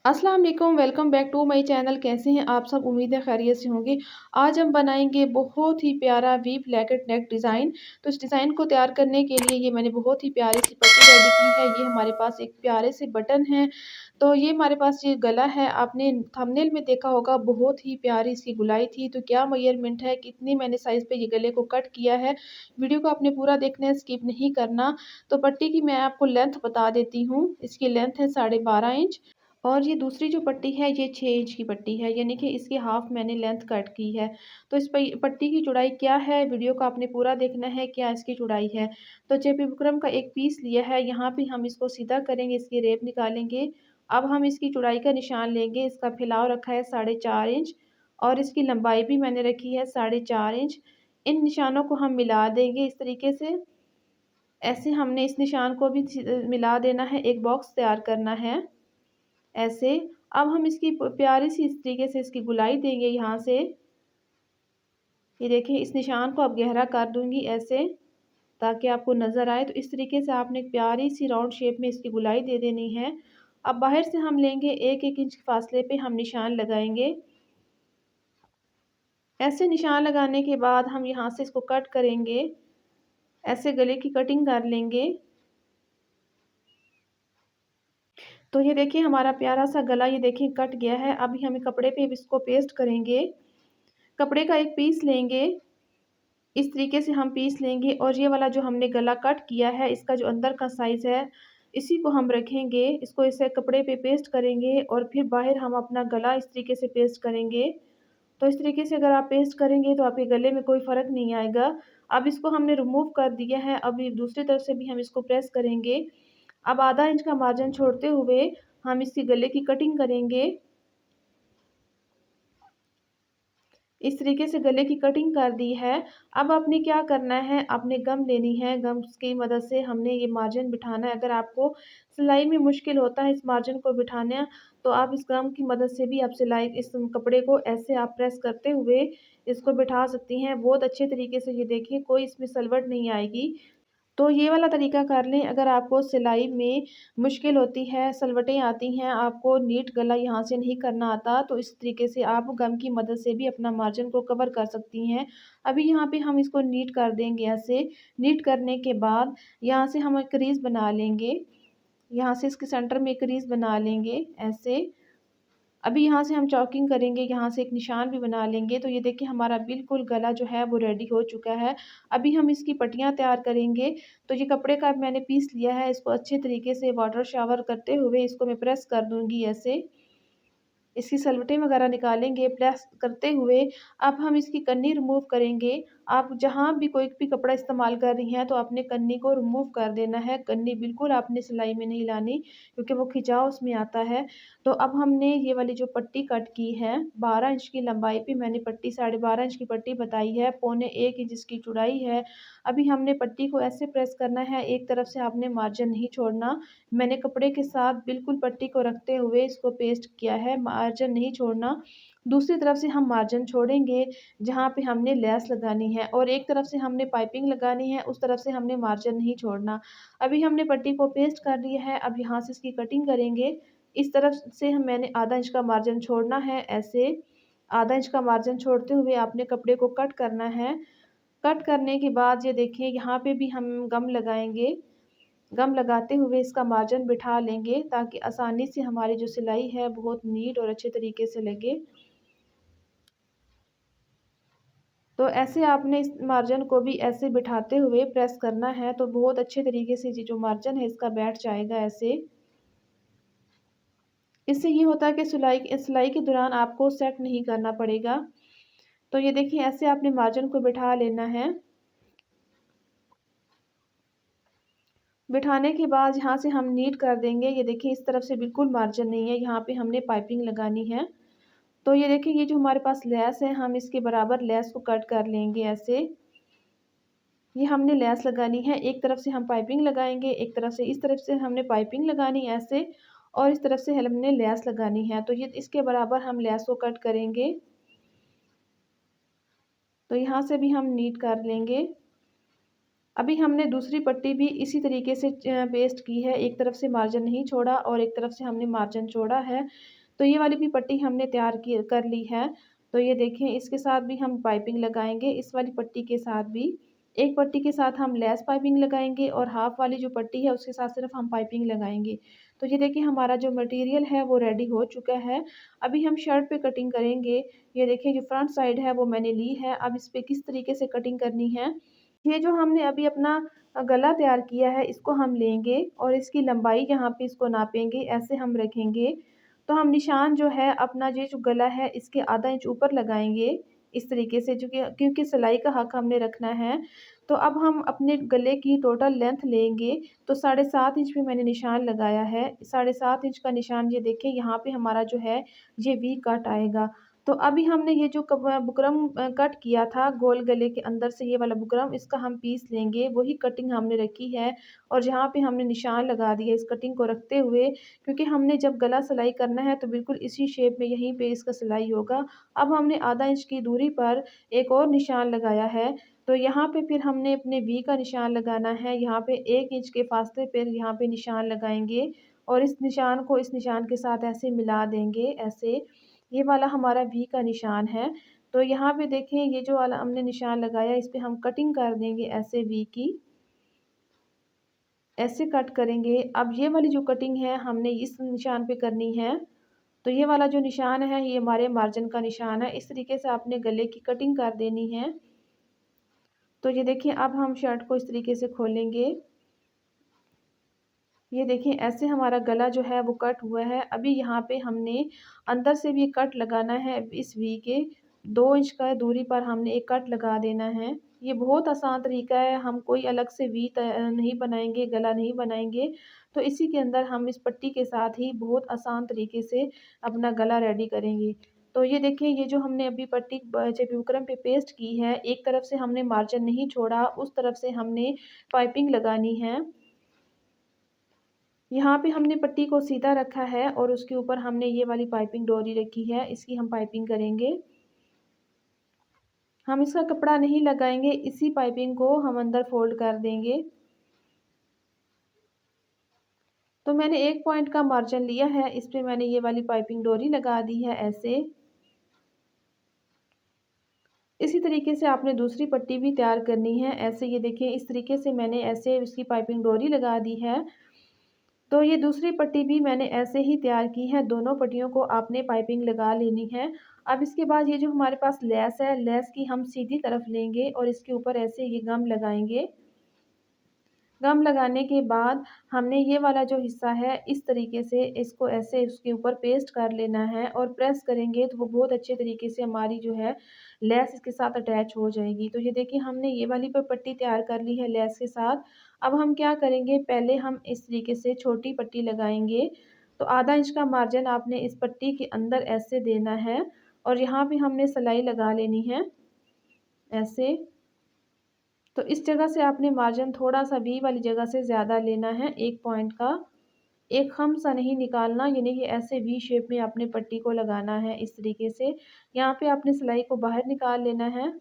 अस्सलाम वालेकुम, welcome back to my channel. कैसे हैं आप सब? उम्मीद है खैरियत से होंगे। आज हम बनाएंगे बहुत ही प्यारा वी ब्लैकेट नेक डिज़ाइन। तो इस डिज़ाइन को तैयार करने के लिए ये मैंने बहुत ही प्यारी सी पट्टी रेडी की है। ये हमारे पास एक प्यारे से बटन है। तो ये हमारे पास ये गला है। आपने थंबनेल में देखा होगा, बहुत ही प्यारी सी गुलाई थी। तो क्या मेजरमेंट है, कितनी मैंने साइज़ पे ये गले को कट किया है, वीडियो को आपने पूरा देखना है, स्किप नहीं करना। तो पट्टी की मैं आपको लेंथ बता देती हूँ। इसकी लेंथ है 12.5 इंच और ये दूसरी जो पट्टी है ये 6 इंच की पट्टी है, यानी कि इसकी हाफ मैंने लेंथ कट की है। तो इस पट्टी की चौड़ाई क्या है, वीडियो को आपने पूरा देखना है, क्या इसकी चौड़ाई है। तो चेपी बुकरम का एक पीस लिया है, यहाँ पे हम इसको सीधा करेंगे, इसकी रेप निकालेंगे। अब हम इसकी चौड़ाई का निशान लेंगे। इसका फैलाव रखा है 4.5 इंच और इसकी लंबाई भी मैंने रखी है 4.5 इंच। इन निशानों को हम मिला देंगे इस तरीके से। ऐसे हमने इस निशान को भी मिला देना है, एक बॉक्स तैयार करना है ऐसे। अब हम इसकी प्यारी सी इस तरीके से इसकी गुलाई देंगे यहाँ से। ये देखिए, इस निशान को अब गहरा कर दूंगी ऐसे, ताकि आपको नज़र आए। तो इस तरीके से आपने एक प्यारी सी राउंड शेप में इसकी गुलाई दे देनी है। अब बाहर से हम लेंगे, 1-1 इंच के फासले पे हम निशान लगाएंगे। ऐसे निशान लगाने के बाद हम यहाँ से इसको कट करेंगे, ऐसे गले की कटिंग कर लेंगे। तो ये देखिए, हमारा प्यारा सा गला ये देखिए कट गया है। अभी हम कपड़े पे इसको पेस्ट करेंगे। कपड़े का एक पीस लेंगे, इस तरीके से हम पीस लेंगे और ये वाला जो हमने गला कट किया है, इसका जो अंदर का साइज़ है, इसी को हम रखेंगे। इसको इसे कपड़े पे पेस्ट करेंगे और फिर बाहर हम अपना गला इस तरीके से पेस्ट करेंगे। तो इस तरीके से अगर आप पेस्ट करेंगे तो आपके गले में कोई फ़र्क नहीं आएगा। अब इसको हमने रिमूव कर दिया है। अभी दूसरी तरफ से भी हम इसको प्रेस करेंगे। अब आधा इंच का मार्जिन छोड़ते हुए हम इसकी गले की कटिंग करेंगे। इस तरीके से गले की कटिंग कर दी है। अब आपने क्या करना है, आपने गम लेनी है। गम की मदद से हमने ये मार्जिन बिठाना है। अगर आपको सिलाई में मुश्किल होता है इस मार्जिन को बिठाना, तो आप इस गम की मदद से भी आप सिलाई इस कपड़े को ऐसे आप प्रेस करते हुए इसको बिठा सकती हैं। बहुत अच्छे तरीके से, ये देखिए, कोई इसमें सलवट नहीं आएगी। तो ये वाला तरीका कर लें। अगर आपको सिलाई में मुश्किल होती है, सलवटें आती हैं, आपको नीट गला यहाँ से नहीं करना आता, तो इस तरीके से आप गम की मदद से भी अपना मार्जिन को कवर कर सकती हैं। अभी यहाँ पे हम इसको नीट कर देंगे ऐसे। नीट करने के बाद यहाँ से हम एक क्रीज़ बना लेंगे। यहाँ से इसके सेंटर में एक क्रीज़ बना लेंगे ऐसे। अभी यहाँ से हम चॉकिंग करेंगे, यहाँ से एक निशान भी बना लेंगे। तो ये देखिए, हमारा बिल्कुल गला जो है वो रेडी हो चुका है। अभी हम इसकी पट्टियाँ तैयार करेंगे। तो ये कपड़े का मैंने पीस लिया है, इसको अच्छे तरीके से वाटर शावर करते हुए इसको मैं प्रेस कर दूँगी ऐसे। इसकी सलवटें वगैरह निकालेंगे प्रेस करते हुए। अब हम इसकी कन्नी रिमूव करेंगे। आप जहाँ भी कोई भी कपड़ा इस्तेमाल कर रही हैं, तो अपने कन्नी को रिमूव कर देना है। कन्नी बिल्कुल आपने सिलाई में नहीं लानी, क्योंकि वो खिंचाव उसमें आता है। तो अब हमने ये वाली जो पट्टी कट की है, 12 इंच की लंबाई पे मैंने पट्टी, 12.5 इंच की पट्टी बताई है, 1.25 इंच इसकी चौड़ाई है। अभी हमने पट्टी को ऐसे प्रेस करना है, एक तरफ से आपने मार्जिन नहीं छोड़ना। मैंने कपड़े के साथ बिल्कुल पट्टी को रखते हुए इसको पेस्ट किया है, मार्जिन नहीं छोड़ना। दूसरी तरफ से हम मार्जिन छोड़ेंगे, जहाँ पे हमने लेस लगानी है, और एक तरफ से हमने पाइपिंग लगानी है, उस तरफ से हमने मार्जिन नहीं छोड़ना। अभी हमने पट्टी को पेस्ट कर लिया है। अब यहाँ से इसकी कटिंग करेंगे। इस तरफ से हम मैंने आधा इंच का मार्जिन छोड़ना है ऐसे। आधा इंच का मार्जिन छोड़ते हुए आपने कपड़े को कट करना है। कट करने के बाद ये देखिए, यहाँ पे भी हम गम लगाएँगे। गम लगाते हुए इसका मार्जिन बिठा लेंगे, ताकि आसानी से हमारी जो सिलाई है बहुत नीट और अच्छे तरीके से लगे। तो ऐसे आपने इस मार्जिन को भी ऐसे बिठाते हुए प्रेस करना है, तो बहुत अच्छे तरीके से ये जो मार्जिन है इसका बैठ जाएगा ऐसे। इससे ये होता है कि सिलाई के दौरान आपको सेट नहीं करना पड़ेगा। तो ये देखिए, ऐसे आपने मार्जिन को बिठा लेना है। बिठाने के बाद यहाँ से हम नीट कर देंगे। ये देखिए, इस तरफ से बिल्कुल मार्जिन नहीं है, यहाँ पे हमने पाइपिंग लगानी है। तो ये देखिए, ये जो हमारे पास लेस है, हम इसके बराबर लेस को कट कर लेंगे ऐसे। ये हमने लेस लगानी है, एक तरफ से हम पाइपिंग लगाएंगे, एक तरफ से इस तरफ से हमने पाइपिंग लगानी है ऐसे, और इस तरफ से हमने लेस लगानी है। तो ये इसके बराबर हम लेस को कट करेंगे। तो यहाँ से भी हम नीट कर लेंगे। अभी हमने दूसरी पट्टी भी इसी तरीके से पेस्ट की है, एक तरफ से मार्जिन नहीं छोड़ा और एक तरफ से हमने मार्जिन छोड़ा है। तो ये वाली भी पट्टी हमने तैयार की कर ली है। तो ये देखें, इसके साथ भी हम पाइपिंग लगाएँगे, इस वाली पट्टी के साथ भी। एक पट्टी के साथ हम लेस पाइपिंग लगाएँगे और हाफ वाली जो पट्टी है उसके साथ सिर्फ हम पाइपिंग लगाएँगे। तो ये देखिए, हमारा जो मटेरियल है वो रेडी हो चुका है। अभी हम शर्ट पे कटिंग करेंगे। ये देखिए, जो फ्रंट साइड है वो मैंने ली है। अब इस पे किस तरीके से कटिंग करनी है, ये जो हमने अभी अपना गला तैयार किया है, इसको हम लेंगे और इसकी लंबाई यहाँ पे इसको नापेंगे, ऐसे हम रखेंगे। तो हम निशान जो है अपना ये जो गला है इसके आधा इंच ऊपर लगाएँगे, इस तरीके से, चूँकि क्योंकि सिलाई का हक हमने रखना है। तो अब हम अपने गले की टोटल लेंथ लेंगे, तो 7.5 इंच पे मैंने निशान लगाया है। 7.5 इंच का निशान, ये देखिए यहाँ पे हमारा जो है ये वी कट आएगा। तो अभी हमने ये जो बुकरम कट किया था गोल गले के अंदर से, ये वाला बुकरम, इसका हम पीस लेंगे। वही कटिंग हमने रखी है और जहाँ पे हमने निशान लगा दिया इस कटिंग को रखते हुए, क्योंकि हमने जब गला सिलाई करना है तो बिल्कुल इसी शेप में यहीं पे इसका सिलाई होगा। अब हमने आधा इंच की दूरी पर एक और निशान लगाया है। तो यहाँ पे फिर हमने अपने वी का निशान लगाना है। यहाँ पे 1 इंच के फासले पर यहाँ पे निशान लगाएँगे और इस निशान को इस निशान के साथ ऐसे मिला देंगे, ऐसे। ये वाला हमारा वी का निशान है। तो यहाँ पे देखें, ये जो वाला हमने निशान लगाया इस पे हम कटिंग कर देंगे ऐसे वी की, ऐसे कट करेंगे। अब ये वाली जो कटिंग है हमने इस निशान पे करनी है। तो ये वाला जो निशान है ये हमारे मार्जिन का निशान है। इस तरीके से आपने गले की कटिंग कर देनी है। तो ये देखिए, अब हम शर्ट को इस तरीके से खोलेंगे। ये देखिए, ऐसे हमारा गला जो है वो कट हुआ है। अभी यहाँ पे हमने अंदर से भी कट लगाना है, इस वी के 2 इंच का दूरी पर हमने एक कट लगा देना है। ये बहुत आसान तरीका है, हम कोई अलग से वी नहीं बनाएँगे, गला नहीं बनाएँगे। तो इसी के अंदर हम इस पट्टी के साथ ही बहुत आसान तरीके से अपना गला रेडी करेंगे। तो ये देखिए, ये जो हमने अभी पट्टी जब बुकरम पे पेस्ट की है, एक तरफ से हमने मार्जिन नहीं छोड़ा, उस तरफ से हमने पाइपिंग लगानी है। यहाँ पे हमने पट्टी को सीधा रखा है और उसके ऊपर हमने ये वाली पाइपिंग डोरी रखी है, इसकी हम पाइपिंग करेंगे। हम इसका कपड़ा नहीं लगाएँगे, इसी पाइपिंग को हम अंदर फ़ोल्ड कर देंगे। तो मैंने 1 पॉइंट का मार्जिन लिया है, इस पे मैंने ये वाली पाइपिंग डोरी लगा दी है, ऐसे। इसी तरीके से आपने दूसरी पट्टी भी तैयार करनी है, ऐसे। ये देखिए, इस तरीके से मैंने ऐसे उसकी पाइपिंग डोरी लगा दी है। तो ये दूसरी पट्टी भी मैंने ऐसे ही तैयार की है, दोनों पट्टियों को आपने पाइपिंग लगा लेनी है। अब इसके बाद ये जो हमारे पास लेस है, लेस की हम सीधी तरफ लेंगे और इसके ऊपर ऐसे ये गम लगाएँगे। गम लगाने के बाद हमने ये वाला जो हिस्सा है इस तरीके से इसको ऐसे उसके ऊपर पेस्ट कर लेना है और प्रेस करेंगे तो वो बहुत अच्छे तरीके से हमारी जो है लेस इसके साथ अटैच हो जाएगी। तो ये देखिए, हमने ये वाली पट्टी तैयार कर ली है लेस के साथ। अब हम क्या करेंगे, पहले हम इस तरीके से छोटी पट्टी लगाएँगे। तो आधा इंच का मार्जिन आपने इस पट्टी के अंदर ऐसे देना है और यहाँ पे हमने सिलाई लगा लेनी है, ऐसे। तो इस जगह से आपने मार्जिन थोड़ा-सा वी वाली जगह से ज़्यादा लेना है, 1 पॉइंट का। एक खम सा नहीं निकालना, यानी कि ऐसे वी शेप में आपने पट्टी को लगाना है, इस तरीके से। यहाँ पे आपने सिलाई को बाहर निकाल लेना है।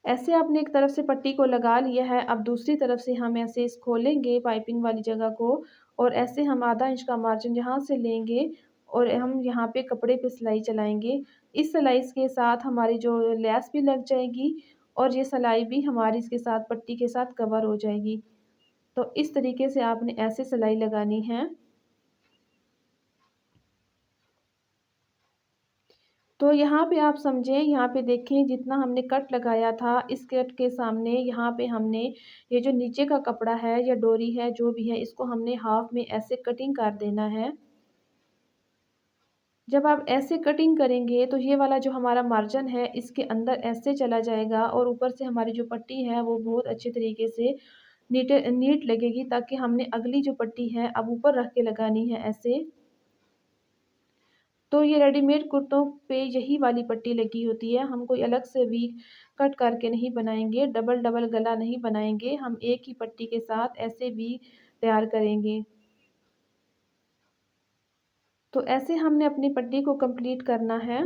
ऐसे आपने एक तरफ से पट्टी को लगा लिया है, अब दूसरी तरफ से हम ऐसे इस खोलेंगे पाइपिंग वाली जगह को और ऐसे हम आधा इंच का मार्जिन यहाँ से लेंगे और हम यहाँ पे कपड़े पे सिलाई चलाएँगे। इस सिलाई के साथ हमारी जो लेस भी लग जाएगी और ये सिलाई भी हमारी इसके साथ पट्टी के साथ कवर हो जाएगी। तो इस तरीके से आपने ऐसे सिलाई लगानी है। तो यहाँ पे आप समझें, यहाँ पे देखें, जितना हमने कट लगाया था, इस कट के सामने यहाँ पे हमने ये जो नीचे का कपड़ा है या डोरी है, जो भी है, इसको हमने हाफ में ऐसे कटिंग कर देना है। जब आप ऐसे कटिंग करेंगे तो ये वाला जो हमारा मार्जिन है, इसके अंदर ऐसे चला जाएगा और ऊपर से हमारी जो पट्टी है, वो बहुत अच्छे तरीके से नीट लगेगी, ताकि हमने अगली जो पट्टी है, अब ऊपर रख के लगानी है, ऐसे। तो ये रेडीमेड कुर्तों पे यही वाली पट्टी लगी होती है, हम कोई अलग से वी कट करके नहीं बनाएँगे, डबल-डबल गला नहीं बनाएँगे, हम एक ही पट्टी के साथ ऐसे वी तैयार करेंगे। तो ऐसे हमने अपनी पट्टी को कंप्लीट करना है।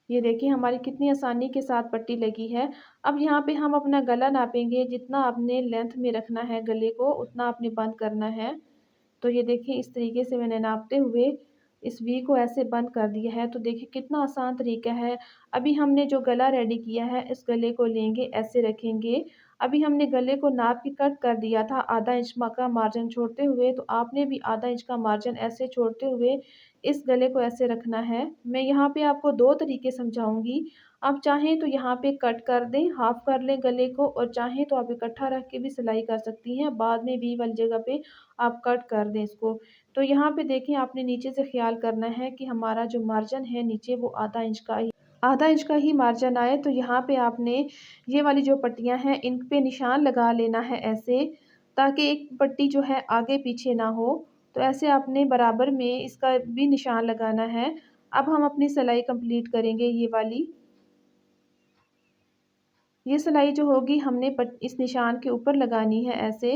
ये देखिए हमारी कितनी आसानी के साथ पट्टी लगी है। अब यहाँ पे हम अपना गला नापेंगे, जितना आपने लेंथ में रखना है गले को उतना आपने बंद करना है। तो ये देखिए इस तरीके से मैंने नापते हुए इस वी को ऐसे बंद कर दिया है। तो देखिए कितना आसान तरीका है। अभी हमने जो गला रेडी किया है इस गले को लेंगे, ऐसे रखेंगे। अभी हमने गले को नाप के कट कर दिया था आधा इंच का मार्जिन छोड़ते हुए, तो आपने भी आधा इंच का मार्जिन ऐसे छोड़ते हुए इस गले को ऐसे रखना है। मैं यहाँ पे आपको 2 तरीके समझाऊँगी। आप चाहें तो यहाँ पे कट कर दें, हाफ़ कर लें गले को, और चाहें तो आप इकट्ठा रख के भी सिलाई कर सकती हैं। बाद में वी वाली जगह पे आप कट कर दें इसको। तो यहाँ पे देखिए आपने नीचे से ख़्याल करना है कि हमारा जो मार्जिन है नीचे वो आधा इंच का ही मार्जिन आए। तो यहाँ पे आपने ये वाली जो पट्टियाँ हैं इन पे निशान लगा लेना है ऐसे, ताकि एक पट्टी जो है आगे पीछे ना हो। तो ऐसे आपने बराबर में इसका भी निशान लगाना है। अब हम अपनी सिलाई कंप्लीट करेंगे ये वाली। ये सिलाई जो होगी हमने इस निशान के ऊपर लगानी है ऐसे।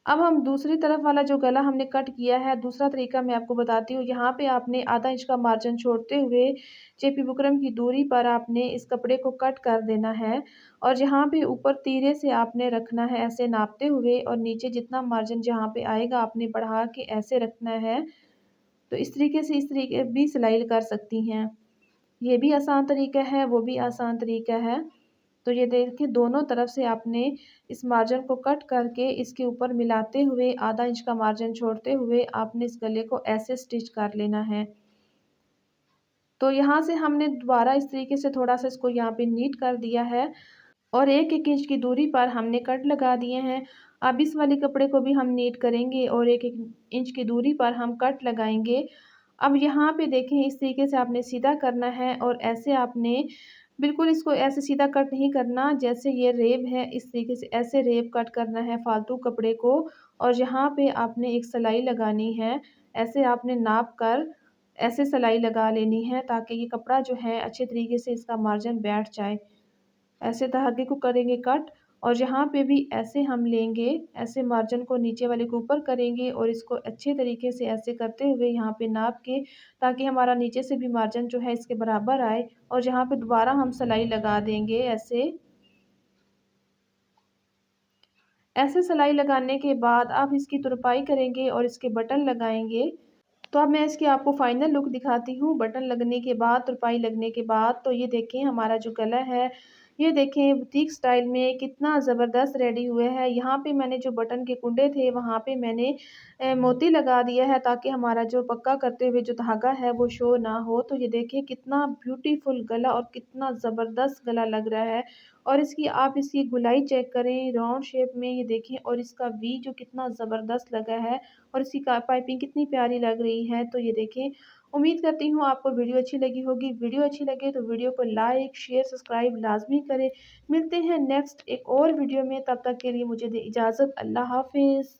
अब हम दूसरी तरफ वाला जो गला हमने कट किया है, दूसरा तरीका मैं आपको बताती हूँ। यहाँ पे आपने आधा इंच का मार्जिन छोड़ते हुए चेपी बुकरम की दूरी पर आपने इस कपड़े को कट कर देना है, और यहाँ पे ऊपर तीरे से आपने रखना है ऐसे नापते हुए, और नीचे जितना मार्जिन जहाँ पे आएगा आपने बढ़ा के ऐसे रखना है। तो इस तरीके भी सिलाई कर सकती हैं। ये भी आसान तरीका है, वो भी आसान तरीका है। तो ये देखिए दोनों तरफ से आपने इस मार्जिन को कट करके इसके ऊपर मिलाते हुए आधा इंच का मार्जिन छोड़ते हुए आपने इस गले को ऐसे स्टिच कर लेना है। तो यहाँ से हमने दोबारा इस तरीके से थोड़ा-सा इसको यहाँ पे नीट कर दिया है, और 1-1 इंच की दूरी पर हमने कट लगा दिए हैं। अब इस वाले कपड़े को भी हम नीट करेंगे और 1-1 इंच की दूरी पर हम कट लगाएँगे। अब यहाँ पे देखें इस तरीके से आपने सीधा करना है, और ऐसे आपने बिल्कुल इसको ऐसे सीधा कट नहीं करना, जैसे ये रेब है इस तरीके से ऐसे रेब कट करना है फालतू कपड़े को, और यहाँ पे आपने एक सिलाई लगानी है। ऐसे आपने नाप कर ऐसे सिलाई लगा लेनी है, ताकि ये कपड़ा जो है अच्छे तरीके से इसका मार्जिन बैठ जाए। ऐसे धागे को करेंगे कट, और यहाँ पे भी ऐसे हम लेंगे, ऐसे मार्जिन को नीचे वाले के ऊपर करेंगे और इसको अच्छे तरीके से ऐसे करते हुए यहाँ पे नाप के, ताकि हमारा नीचे से भी मार्जिन जो है इसके बराबर आए, और यहाँ पे दोबारा हम सिलाई लगा देंगे ऐसे। ऐसे सिलाई लगाने के बाद आप इसकी तुरपाई करेंगे और इसके बटन लगाएँगे। तो अब मैं इसकी आपको फाइनल लुक दिखाती हूँ बटन लगने के बाद, तुरपाई लगने के बाद। तो ये देखें हमारा जो गला है, ये देखें बुटीक स्टाइल में कितना ज़बरदस्त रेडी हुआ है। यहाँ पे मैंने जो बटन के कुंडे थे वहाँ पे मैंने मोती लगा दिया है, ताकि हमारा जो पक्का करते हुए जो धागा है वो शो ना हो। तो ये देखिए कितना ब्यूटीफुल गला और कितना ज़बरदस्त गला लग रहा है। और इसकी गुलाई चेक करें राउंड शेप में, ये देखें, और इसका वी जो कितना ज़बरदस्त लगा है, और इसकी का पाइपिंग कितनी प्यारी लग रही है। तो ये देखें, उम्मीद करती हूँ आपको वीडियो अच्छी लगी होगी। वीडियो अच्छी लगे तो वीडियो को लाइक, शेयर, सब्सक्राइब लाज़मी करें। मिलते हैं नेक्स्ट एक और वीडियो में, तब तक के लिए मुझे दें इजाज़त। अल्लाह हाफ़िज़।